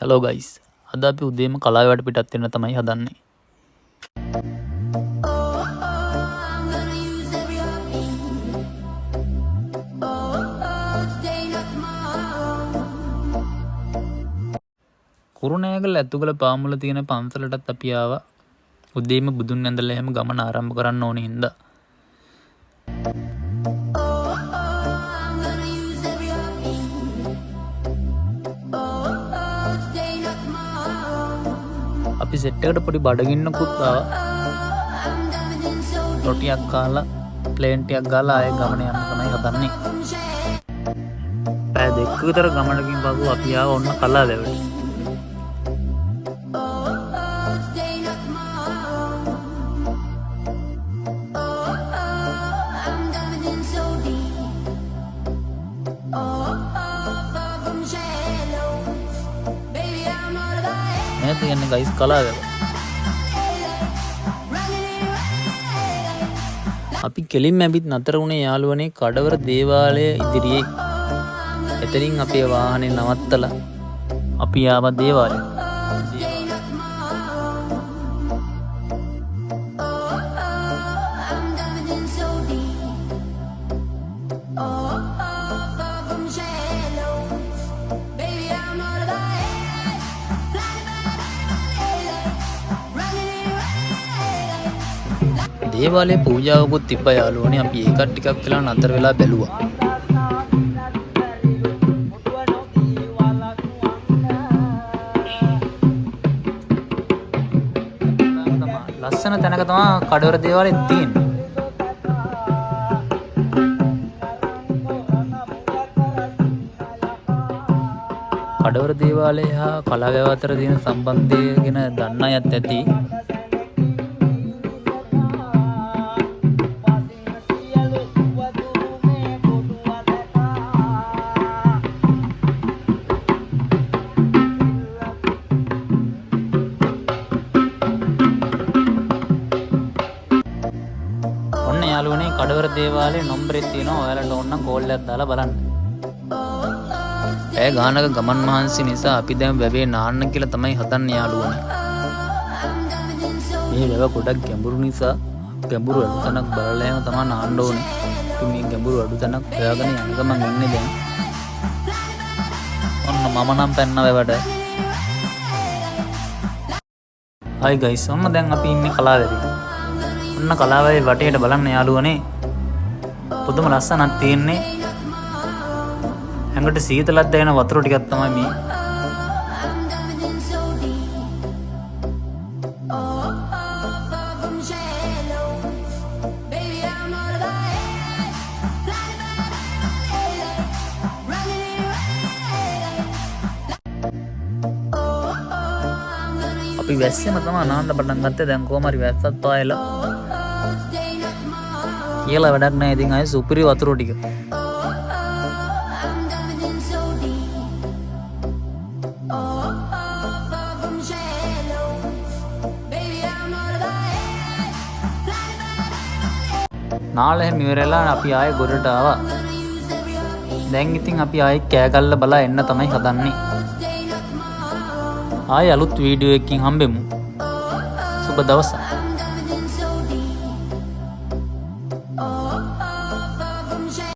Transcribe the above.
Hello guys, අද අපි උදේම කලාවට පිටත් වෙන්න තමයි හදන්නේ. කුරුණෑගල ඇතුගල පාමුල තියෙන පන්සලටත් අපි ආවා. උදේම බුදුන් ඇඳලා එහෙම ගමන ආරම්භ කරන්න ඕනේ හින්දා. අපි සෙට් එකට පොඩි බඩගින්නකුත් ආවා. රොටියක් කාලා ප්ලේන් ටිකක් ගාලා ආයෙ ගමන යන්න තමයි හදන්නේ. පැය දෙකක විතර ගමනකින් පසු අපි ආවා ඔන්න කලාවැවට. මේ තියෙන්නේ ගයිස් කලාවැව. අපි කෙලින්ම ඇවිත් නතර වුණේ යාළුවනේ කඩවර දේවාලය ඉදිරියේ. එතනින් අපේ වාහනේ නවත්තලා අපි ආවා දේවාලයට. දේවාලයේ පූජාවකුත් තිබ්බ යාළුවනේ. අපි ඒකත් ටිකක් වෙලා නතර වෙලා බැලුවා. ලස්සන තැනක තමයි කඩවර දේවාලෙත් තියෙන්නේ. කඩවර දේවාලය හා කලාවැව අතර තියෙන සම්බන්ධය ගැන දන්න අයත් ඇති. යාළුවනේ කඩවර දේවාලයේ නම්බරේ තියෙනවා. ඔයාලට ඕන නම් කෝල් එකක් දාලා බලන්න. ඈ ගානක ගමන් මහන්සි නිසා අපි දැන් වැවේ නාන්න කියලා තමයි හදන්නේ යාළුවනේ. මේ වැව ගොඩක් ගැඹුරු නිසා ගැඹුරු අඩු තැනක් බලලා එහෙම තමයි නාන්න ඕනේ. අපි මේ ගැඹුරු අඩු තැනක් හොයාගෙන යන ගමන් ඉන්නේ දැන්. ඔන්න මම නම් පැන්න වැවට. හයි ගයිස්, ඔන්න දැන් අපි ඉන්නේ කලාවැවේ. ඔන්න කලාවැවේ වටේට බලන්න යාළුවනේ. පුදුම ලස්සනක් තියෙන්නේ. ඇඟට සීතලක් දැනෙන වතුර ටිකක් තමයි මේ. අපි වැස්සෙම තමයි නාන්න පටන් ගත්තේ. දැන් කොහොම හරි වැස්සත් පායලා කියලා වැඩක් නැහැ. ඉතින් ආයේ සුපිරි වතුර ටික. නාල එහෙම ඉවරලා අපි ආයේ ගොඩට ආවා. දැන් ඉතින් අපි ආයේ කෑගල්ල බලා එන්න තමයි හදන්නේ. ආයේ අලුත් වීඩියෝ එකකින් හම්බෙමු. සුබ දවසක්.